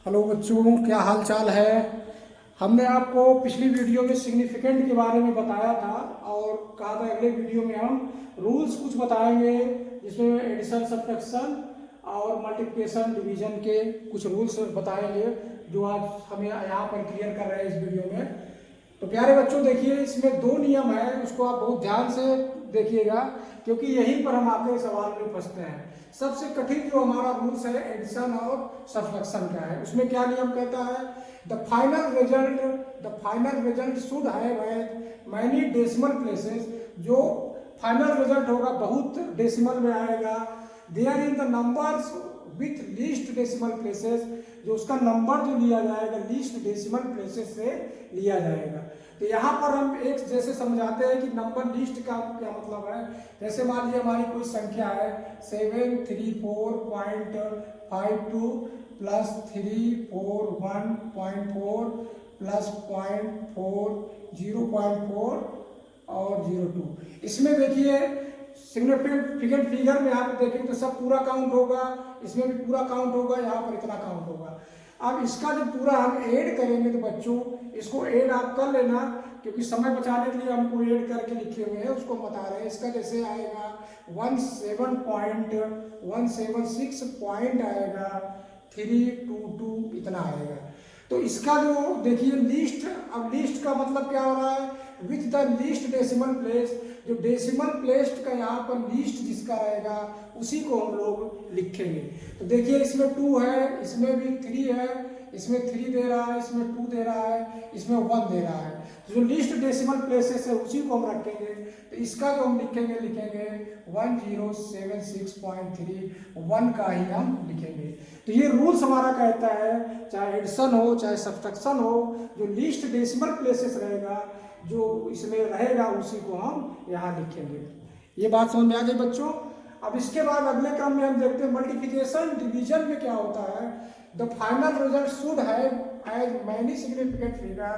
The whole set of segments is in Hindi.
हेलो बच्चों, क्या हाल चाल है। हमने आपको पिछली वीडियो में सिग्निफिकेंट के बारे में बताया था और कहा था अगले वीडियो में हम रूल्स कुछ बताएंगे जिसमें एडिशन, सब्ट्रैक्शन और मल्टीप्लिकेशन, डिवीजन के कुछ रूल्स बताएंगे जो आज हमें यहाँ पर क्लियर कर रहे हैं इस वीडियो में। तो प्यारे बच्चों देखिए, इसमें दो नियम है, उसको आप बहुत ध्यान से देखिएगा क्योंकि यहीं पर हम आपके सवाल में फंसते हैं। सबसे कठिन जो हमारा रूल्स है एडिशन और सब्ट्रैक्शन का है। उसमें क्या नियम कहता है, the final result should have many decimal places. जो फाइनल रिजल्ट होगा बहुत डेसिमल में आएगा। There in the numbers with least decimal places, जो उसका नंबर जो लिया जाएगा लीस्ट डेसिमल प्लेसेस से लिया जाएगा। तो यहाँ पर हम एक जैसे समझाते हैं कि नंबर लिस्ट का क्या मतलब है। जैसे मान लीजिए हमारी कोई संख्या है 734.52 प्लस 341.4 प्लस 0.4 0.4 और 0.2। इसमें देखिए सिग्निफिकेंट फिगर में आप देखें तो सब पूरा काउंट होगा, इसमें भी पूरा काउंट होगा, यहाँ पर इतना काउंट होगा। अब इसका जब पूरा हम ऐड करेंगे तो बच्चों इसको ऐड आप कर लेना क्योंकि समय बचाने के लिए हमको ऐड करके लिखे हुए हैं, उसको बता रहे हैं। इसका जैसे आएगा 176 पॉइंट आएगा 322 इतना आएगा। तो इसका जो देखिए लिस्ट, अब लिस्ट का मतलब क्या हो रहा है, with the least decimal place. जो डेसिमल प्लेस का यहाँ पर लीस्ट जिसका रहेगा उसी को हम लोग लिखेंगे। तो देखिए इसमें 2 है, इसमें भी 3 है, इसमें 3 दे रहा है, इसमें 2 दे रहा है, इसमें 1 दे रहा है। तो जो लिस्ट डेसिमल प्लेसेस है उसी को हम रखेंगे। तो इसका जो हम लिखेंगे 1076.3 1 का ही हम लिखेंगे। तो ये रूल्स हमारा कहता है चाहे एडिशन हो चाहे सब्ट्रैक्शन हो, जो लिस्ट डेसिमल प्लेसेस रहेगा जो इसमें रहेगा उसी को हम यहाँ लिखेंगे। ये बात समझ में आ गई बच्चों। अब इसके बाद अगले क्रम में हम देखते हैं मल्टीप्लिकेशन डिवीजन में क्या होता है। The final result should have as many significant figure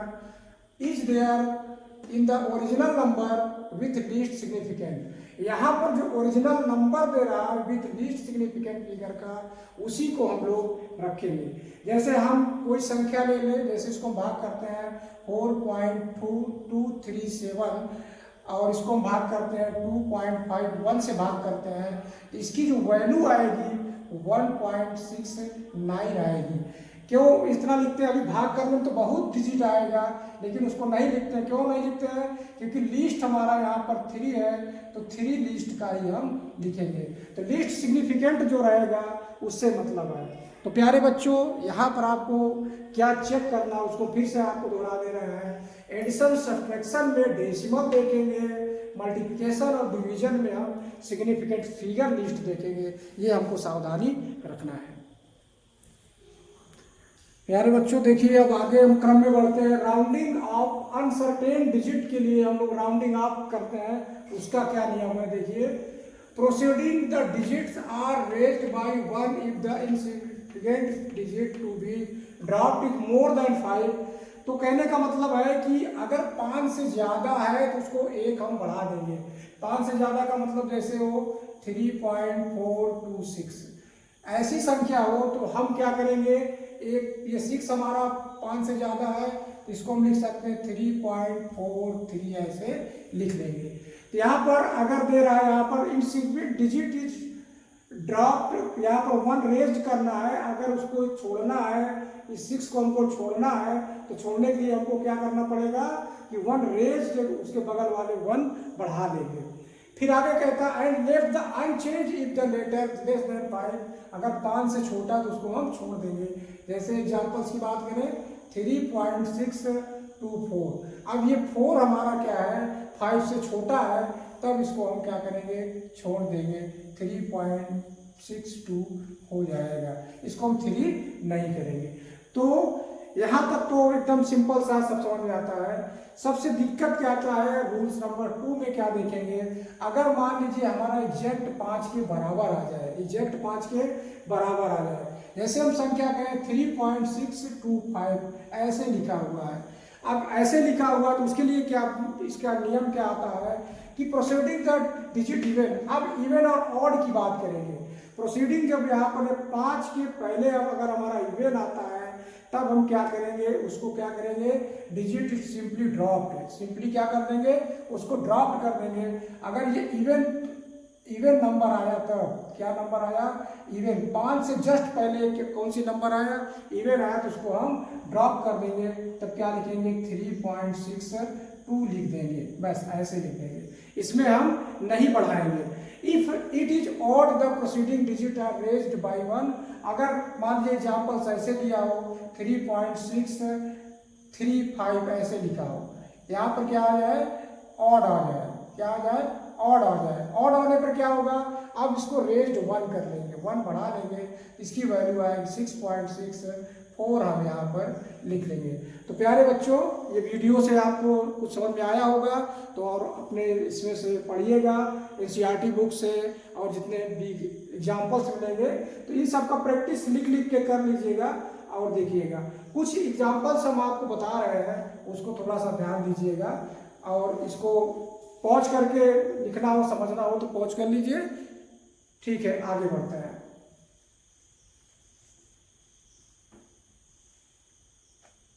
is there in the original number with least significant. यहाँ पर जो ओरिजिनल नंबर दे रहा है विथ लीस्ट सिग्निफिकेंट फिगर का उसी को हम लोग रखेंगे। जैसे हम कोई संख्या ले लें, जैसे इसको भाग करते हैं 4.2237 और इसको हम भाग करते हैं 2.51 से भाग करते हैं, तो इसकी जो वैल्यू आएगी 1.69 आएगी। क्यों इतना लिखते हैं, अभी भाग करने में तो बहुत डिजिट आएगा लेकिन उसको नहीं लिखते हैं। क्यों नहीं लिखते हैं, क्योंकि लिस्ट हमारा यहाँ पर 3 है तो 3 लिस्ट का ही हम लिखेंगे। तो लिस्ट सिग्निफिकेंट जो रहेगा उससे मतलब है। तो प्यारे बच्चों यहाँ पर आपको क्या चेक करना उसको फिर से आपको दोहरा दे रहे हैं। एडिशन सब्ट्रैक्शन में डेसिमल देखेंगे, मल्टीप्लिकेशन और डिवीजन में हम सिग्निफिकेंट फिगर लिस्ट देखेंगे। ये हमको सावधानी रखना है। प्यारे बच्चों देखिए अब आगे हम क्रम में बढ़ते हैं। राउंडिंग ऑफ अनसर्टेन डिजिट के लिए हम लोग राउंडिंग ऑफ करते हैं, उसका क्या नियम है देखिए। Proceeding the digits are raised by 1 if the insignificant digit to be dropped is more than 5। तो कहने का मतलब है कि अगर 5 से ज़्यादा है तो उसको 1 हम बढ़ा देंगे। 5 से ज़्यादा का मतलब जैसे हो 3.426 ऐसी संख्या हो तो हम क्या करेंगे, एक ये 6 हमारा 5 से ज़्यादा है तो इसको हम लिख सकते हैं 3.43 ऐसे लिख लेंगे। तो यहाँ पर अगर दे रहा है यहाँ पर इनसिग्निफिकेंट डिजिट इज ड्रॉप्ड, यहाँ पर 1 रेज करना है। अगर उसको छोड़ना है, इस 6 को हमको छोड़ना है तो छोड़ने के लिए हमको क्या करना पड़ेगा कि 1 रेज उसके बगल वाले 1 बढ़ा देंगे। फिर आगे कहता है and left the unchanged if the latter less than 5। अगर 5 से छोटा तो उसको हम छोड़ देंगे। जैसे एग्जांपल्स की बात करें 3.624। अब ये 4 हमारा क्या है 5 से छोटा है, तब इसको हम क्या करेंगे छोड़ देंगे, 3.62 हो जाएगा। इसको हम 3 नहीं करेंगे। तो यहाँ तक तो एकदम सिंपल सा सब समझ में आता है। सबसे दिक्कत क्या क्या है, रूल्स नंबर 2 में क्या देखेंगे। अगर मान लीजिए हमारा एग्जैक्ट 5 के बराबर आ जाए, एग्जैक्ट 5 के बराबर आ जाए, जैसे हम संख्या कहें 3.625 ऐसे लिखा हुआ है। अब ऐसे लिखा हुआ तो उसके लिए क्या, इसका नियम क्या आता है कि प्रोसीडिंग द डिजिट इवन। अब इवन और ऑड की बात करेंगे। प्रोसीडिंग जब यहाँ पर 5 के पहले अगर हमारा इवन आता है तब हम क्या करेंगे, उसको क्या करेंगे, डिजिट सिंपली ड्रॉप्ड, सिंपली क्या कर देंगे, उसको ड्रॉप्ड कर देंगे। अगर ये इवन नंबर आया तब क्या नंबर आया, इवन, 5 से जस्ट पहले कौन सी नंबर आया, इवन आया, तो उसको हम ड्रॉप कर देंगे। तब क्या लिखेंगे, 3.62 लिख देंगे, बस ऐसे लिख देंगे, इसमें हम नहीं बढ़ाएंगे। If it is odd the proceeding digit are raised by 1, अगर मान लीजिए एग्जाम्पल्स ऐसे दिया हो 3.635 ऐसे लिखा हो, यहाँ पर क्या आ जाए, ऑड आ जाए, क्या आ जाए, ऑड आ जाए। ऑड होने पर क्या होगा, अब इसको रेज्ड 1 कर लेंगे, 1 बढ़ा लेंगे, इसकी वैल्यू आएगी 6.64 हम यहाँ पर लिख लेंगे। तो प्यारे बच्चों, ये वीडियो से आपको कुछ समझ में आया होगा, तो और अपने इसमें से पढ़िएगा, एनसीईआरटी बुक से, और जितने भी एग्जाम्पल्स मिलेंगे तो इन सब का प्रैक्टिस लिख लिख के कर लीजिएगा और देखिएगा। कुछ एग्जाम्पल्स हम आपको बता रहे हैं, उसको थोड़ा सा ध्यान दीजिएगा, और इसको पॉज करके लिखना हो, समझना हो तो पॉज कर लीजिए। ठीक है, आगे बढ़ते हैं।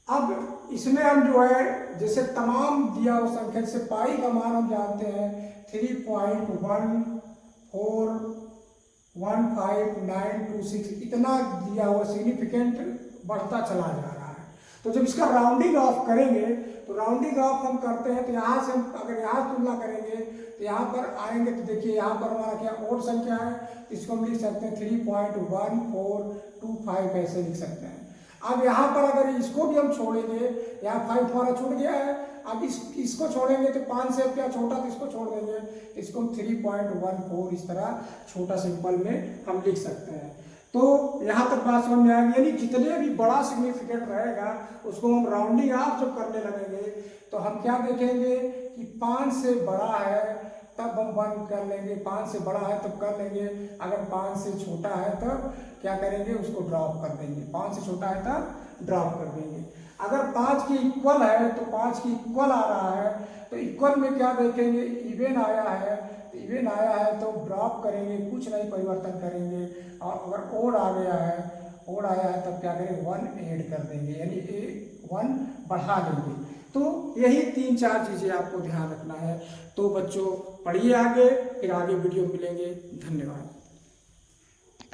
अब इसमें हम जो है, जैसे तमाम दिया हुआ संख्या से पाई का मान हम जानते हैं 3.1415926, इतना दिया हुआ, सिग्निफिकेंट बढ़ता चला जा रहा है। तो जब इसका राउंडिंग ऑफ करेंगे, तो राउंडिंग ऑफ हम करते हैं, तो यहाँ से हम अगर यहाँ तुलना करेंगे तो यहाँ पर आएंगे, तो देखिए यहाँ पर हमारा क्या ओड संख्या है, तो इसको हम लिख सकते हैं 3.1425 ऐसे लिख सकते हैं। अब यहाँ पर अगर इसको भी हम छोड़ेंगे, यहाँ 5 हमारा छूट गया है, अब इसको छोड़ेंगे तो 5 से क्या छोटा, तो इसको छोड़ देंगे, इसको हम 3.14 इस तरह छोटा सिंपल में हम लिख सकते हैं। तो यहाँ तक बात समझ में आएगी, यानी जितने भी बड़ा सिग्निफिकेंट रहेगा उसको हम राउंडिंग ऑफ जब करने लगेंगे, तो हम क्या देखेंगे कि 5 से बड़ा है तब हम 1 कर लेंगे, 5 से बड़ा है तब कर लेंगे, अगर 5 से छोटा है तब क्या करेंगे, उसको ड्रॉप कर देंगे, 5 से छोटा है तब ड्रॉप कर देंगे। अगर 5 के इक्वल है तो 5 के इक्वल आ रहा है, तो इक्वल में क्या देखेंगे, इवन आया है, तो इवन आया है तो ड्रॉप करेंगे, कुछ नहीं परिवर्तन करेंगे। और अगर ओड आ गया है, ओड आया है, तब क्या करेंगे, 1 ऐड कर देंगे, यानी 1 बढ़ा देंगे। तो यही 3-4 चीज़ें आपको ध्यान रखना है। तो बच्चों पढ़िए आगे, फिर आगे वीडियो मिलेंगे। धन्यवाद।